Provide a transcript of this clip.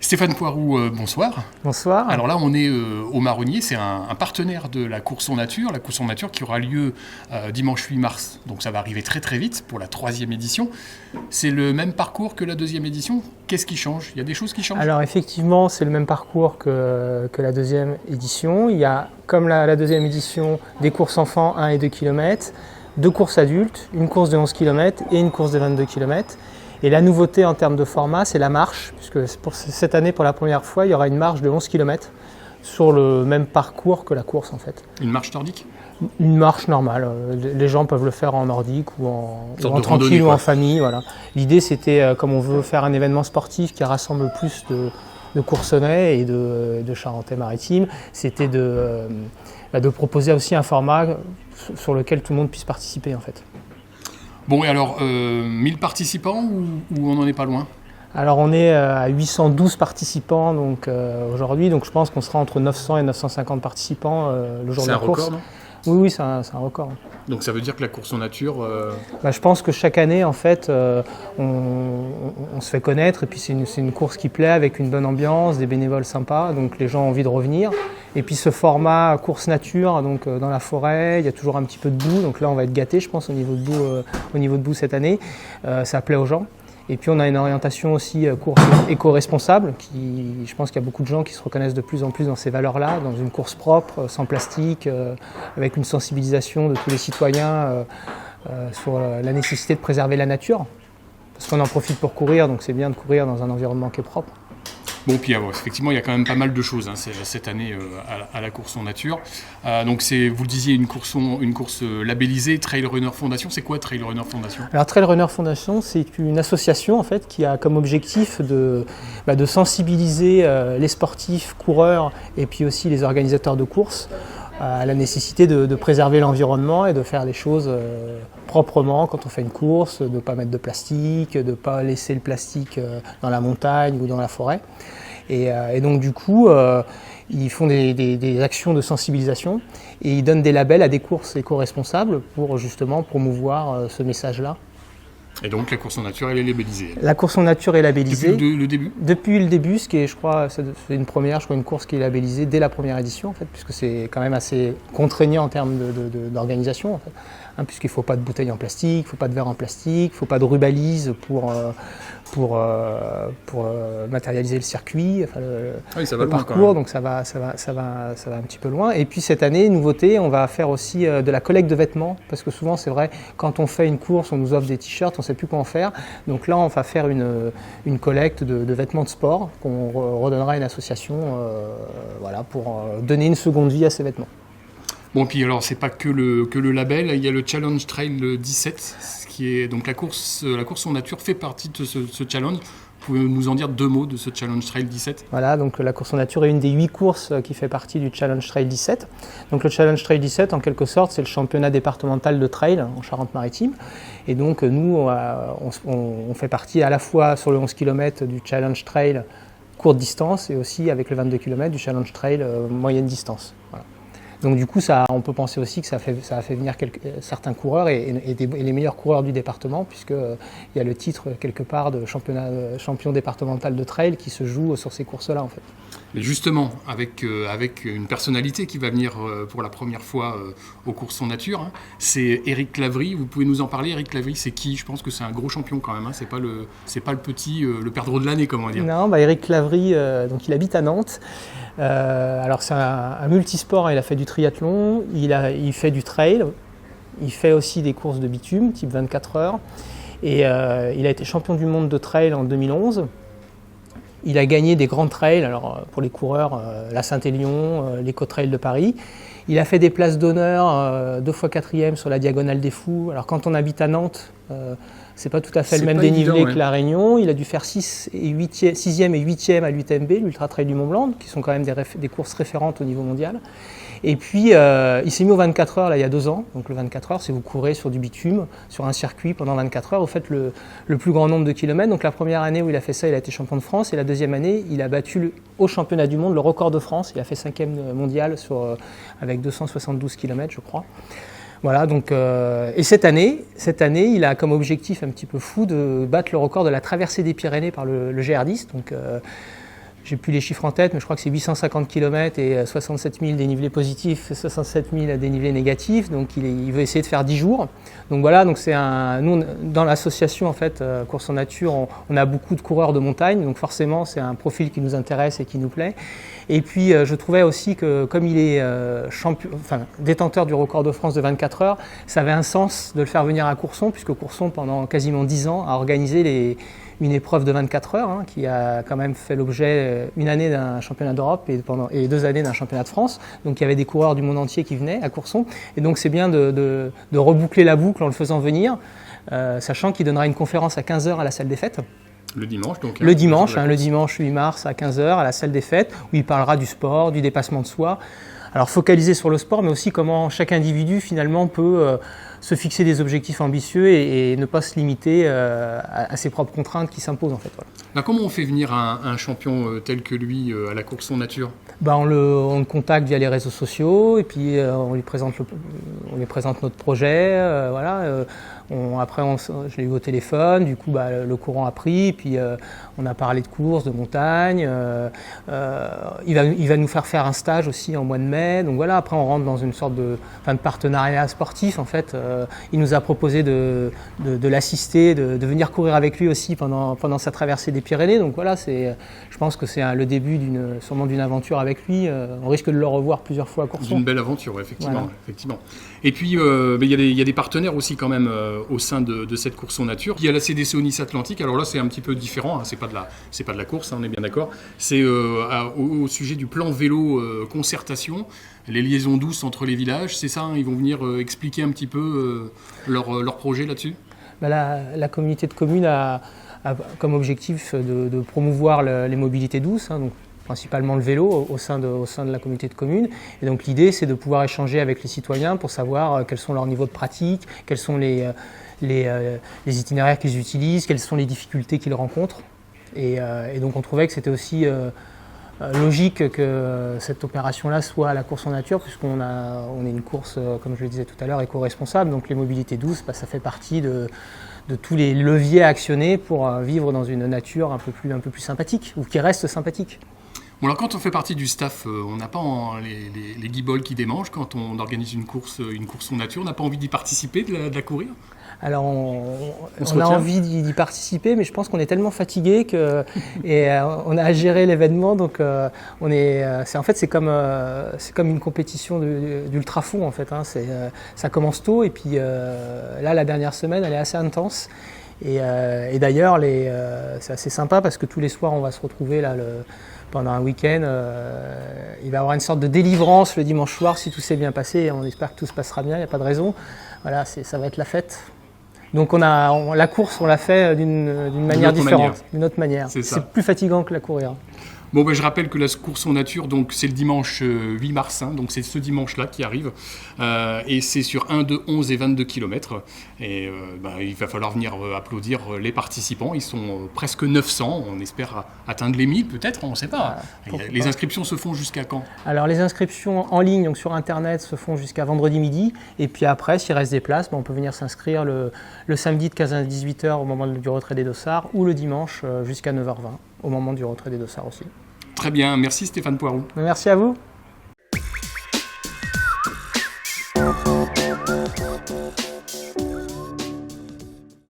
Stéphane Poiroux, bonsoir. Bonsoir. Alors là, on est au Marronnier, c'est un partenaire de la course en nature. La course en nature qui aura lieu dimanche 8 mars. Donc ça va arriver très très vite pour la 3e édition. C'est le même parcours que la 2e édition. Qu'est-ce qui change? Il y a des choses qui changent? Alors effectivement, c'est le même parcours que la 2e édition. Il y a, comme la 2e édition, des courses enfants 1 et 2 km, 2 courses adultes, une course de 11 km et une course de 22 km. Et la nouveauté en termes de format, c'est la marche, puisque pour cette année, pour la première fois, il y aura une marche de 11 km sur le même parcours que la course en fait. Une marche nordique? Une marche normale. Les gens peuvent le faire en nordique ou en tranquille ou en famille. Voilà. L'idée, c'était, comme on veut faire un événement sportif qui rassemble plus de Courçonnais et de Charentais-Maritimes, c'était de proposer aussi un format sur lequel tout le monde puisse participer en fait. Bon, et alors, 1000 participants ou on n'en est pas loin? Alors on est à 812 participants aujourd'hui, donc je pense qu'on sera entre 900 et 950 participants le jour de la course. C'est un record, non? Oui, c'est un record. Donc ça veut dire que la course en nature... Je pense que chaque année, en fait, on se fait connaître, et puis c'est une course qui plaît, avec une bonne ambiance, des bénévoles sympas, donc les gens ont envie de revenir. Et puis ce format course nature, donc dans la forêt, il y a toujours un petit peu de boue, donc là on va être gâtés, je pense, au niveau de boue cette année. Ça plaît aux gens. Et puis on a une orientation aussi course éco-responsable, je pense qu'il y a beaucoup de gens qui se reconnaissent de plus en plus dans ces valeurs-là, dans une course propre, sans plastique, avec une sensibilisation de tous les citoyens sur la nécessité de préserver la nature, parce qu'on en profite pour courir, donc c'est bien de courir dans un environnement qui est propre. Bon, puis effectivement, il y a quand même pas mal de choses cette année à la course en nature. Donc, c'est, vous le disiez, une course labellisée, Trail Runner Foundation. C'est quoi Trail Runner Foundation? Alors, Trail Runner Foundation, c'est une association en fait, qui a comme objectif de sensibiliser les sportifs, coureurs et puis aussi les organisateurs de courses à la nécessité de préserver l'environnement et de faire les choses proprement quand on fait une course, de ne pas mettre de plastique, de ne pas laisser le plastique dans la montagne ou dans la forêt. Et donc du coup, ils font des actions de sensibilisation et ils donnent des labels à des courses éco-responsables pour justement promouvoir ce message-là. Et donc la course en nature, elle est labellisée? La course en nature est labellisée. Depuis le début? Depuis le début, ce qui est, je crois, c'est une course qui est labellisée dès la première édition, en fait, puisque c'est quand même assez contraignant en termes d'organisation, en fait, puisqu'il ne faut pas de bouteilles en plastique, il ne faut pas de verre en plastique, il ne faut pas de rubalise pour matérialiser le circuit, le parcours, donc ça va un petit peu loin. Et puis cette année, nouveauté, on va faire aussi de la collecte de vêtements, parce que souvent c'est vrai, quand on fait une course, on nous offre des t-shirts, on ne sait plus quoi en faire. Donc là, on va faire une collecte de vêtements de sport qu'on redonnera à une association pour donner une seconde vie à ces vêtements. Bon, puis alors, c'est pas que le label, il y a le Challenge Trail 17, qui est donc la course en nature fait partie de ce challenge. Vous pouvez nous en dire 2 mots de ce Challenge Trail 17? Voilà, donc la course en nature est une des 8 courses qui fait partie du Challenge Trail 17. Donc le Challenge Trail 17, en quelque sorte, c'est le championnat départemental de trail en Charente-Maritime. Et donc nous, on fait partie à la fois sur le 11 km du Challenge Trail courte distance et aussi avec le 22 km du Challenge Trail moyenne distance. Voilà. Donc du coup, on peut penser aussi que ça a fait venir certains coureurs et les meilleurs coureurs du département, puisqu'il y a le titre quelque part de champion départemental de trail qui se joue sur ces courses-là en fait. Mais justement, avec une personnalité qui va venir pour la première fois aux courses en nature, c'est Eric Lavry. Vous pouvez nous en parler? Eric Lavry, c'est qui? Je pense que c'est un gros champion quand même. C'est pas le petit, le perdreau de l'année, comment dire. Non, Eric Lavry, donc il habite à Nantes. Alors c'est un multisport, il a fait du triathlon, il fait du trail, il fait aussi des courses de bitume, type 24 heures. Et il a été champion du monde de trail en 2011. Il a gagné des grands trails, alors pour les coureurs, la Saint-Élion, l'Éco-Trail de Paris. Il a fait des places d'honneur, 2 fois 4e sur la Diagonale des Fous. Alors quand on habite à Nantes, c'est pas tout à fait le même dénivelé que la Réunion. Il a dû faire 6e et 8e à l'UTMB, l'Ultra Trail du Mont Blanc, qui sont quand même des courses référentes au niveau mondial. Et puis il s'est mis au 24 heures là, il y a 2 ans. Donc le 24 heures, c'est vous courez sur du bitume, sur un circuit pendant 24 heures. Vous faites le plus grand nombre de kilomètres. Donc la première année où il a fait ça, il a été champion de France. Et la deuxième année, il a battu au championnat du monde le record de France. Il a fait 5e mondial avec 272 km, je crois. Voilà, donc, et cette année, il a comme objectif un petit peu fou de battre le record de la traversée des Pyrénées par le GR10. Donc, j'ai plus les chiffres en tête, mais je crois que c'est 850 km et 67 000 dénivelés positifs, 67 000 dénivelés négatifs. Donc il veut essayer de faire 10 jours. Donc voilà, donc nous, dans l'association en fait, Course en Nature, on a beaucoup de coureurs de montagne, donc forcément c'est un profil qui nous intéresse et qui nous plaît. Et puis je trouvais aussi que comme il est détenteur du record de France de 24 heures, ça avait un sens de le faire venir à Courson, puisque Courson pendant quasiment 10 ans a organisé une épreuve de 24 heures, hein, qui a quand même fait l'objet une année d'un championnat d'Europe et 2 années d'un championnat de France. Donc il y avait des coureurs du monde entier qui venaient à Courson. Et donc c'est bien de reboucler la boucle en le faisant venir, sachant qu'il donnera une conférence à 15 heures à la salle des fêtes. Le dimanche, donc. Le dimanche 8 mars à 15 heures à la salle des fêtes, où il parlera du sport, du dépassement de soi. Alors focalisé sur le sport, mais aussi comment chaque individu finalement peut se fixer des objectifs ambitieux et ne pas se limiter à ses propres contraintes qui s'imposent en fait. Voilà. Là, comment on fait venir un champion tel que lui à la course en nature ? On le contacte via les réseaux sociaux et puis on lui présente notre projet. Je l'ai eu au téléphone, du coup le courant a pris, puis on a parlé de course, de montagne. Il va nous faire un stage aussi en mois de mai. Donc voilà, après on rentre dans une sorte de partenariat sportif en fait. Il nous a proposé de l'assister, de venir courir avec lui aussi pendant sa traversée des Pyrénées. Donc voilà, je pense que c'est le début sûrement d'une aventure avec lui. On risque de le revoir plusieurs fois à Courson. D'une belle aventure, effectivement. Voilà. Effectivement. Et puis, il y a des partenaires aussi quand même au sein de cette course en nature. Il y a la CDC Nice Atlantique. Alors là, c'est un petit peu différent. Hein. C'est pas de la course, hein, on est bien d'accord. C'est au sujet du plan vélo concertation, les liaisons douces entre les villages. C'est ça, hein, ils vont venir expliquer un petit peu leur projet là-dessus. La communauté de communes a comme objectif de promouvoir les mobilités douces, hein, donc principalement le vélo au sein de la communauté de communes. Et donc l'idée, c'est de pouvoir échanger avec les citoyens pour savoir quels sont leurs niveaux de pratique, quels sont les itinéraires qu'ils utilisent, quelles sont les difficultés qu'ils rencontrent. Et donc on trouvait que c'était aussi logique que cette opération-là soit à la course en nature, puisqu'on est une course, comme je le disais tout à l'heure, éco-responsable. Donc les mobilités douces, ça fait partie de tous les leviers à actionner pour vivre dans une nature un peu plus sympathique, ou qui reste sympathique. Bon, alors quand on fait partie du staff, on n'a pas les guibolles qui démangent quand on organise une course en nature. On n'a pas envie d'y participer, de la courir ? Alors on a envie d'y participer, mais je pense qu'on est tellement fatigué et on a à gérer l'événement, donc c'est comme une compétition d'ultra-fond en fait. Hein, ça commence tôt et puis là la dernière semaine elle est assez intense et d'ailleurs c'est assez sympa parce que tous les soirs on va se retrouver là pendant un week-end. Il va y avoir une sorte de délivrance le dimanche soir si tout s'est bien passé et on espère que tout se passera bien, il n'y a pas de raison. Voilà, ça va être la fête. Donc la course, on l'a fait d'une manière différente, d'une autre manière. C'est plus fatigant que la courir. Bon, je rappelle que la course en nature, donc, c'est le dimanche 8 mars, hein, donc c'est ce dimanche-là qui arrive, et c'est sur 1, 2, 11 et 22 km. Et il va falloir venir applaudir les participants. Ils sont presque 900, on espère atteindre les 1000 peut-être, on ne sait pas. Les inscriptions se font jusqu'à quand ? Alors les inscriptions en ligne, donc sur Internet, se font jusqu'à vendredi midi, et puis après, s'il reste des places, on peut venir s'inscrire le samedi de 15 à 18h au moment du retrait des dossards, ou le dimanche jusqu'à 9h20 au moment du retrait des dossards aussi. Très bien, merci Stéphane Poiroux. Merci à vous.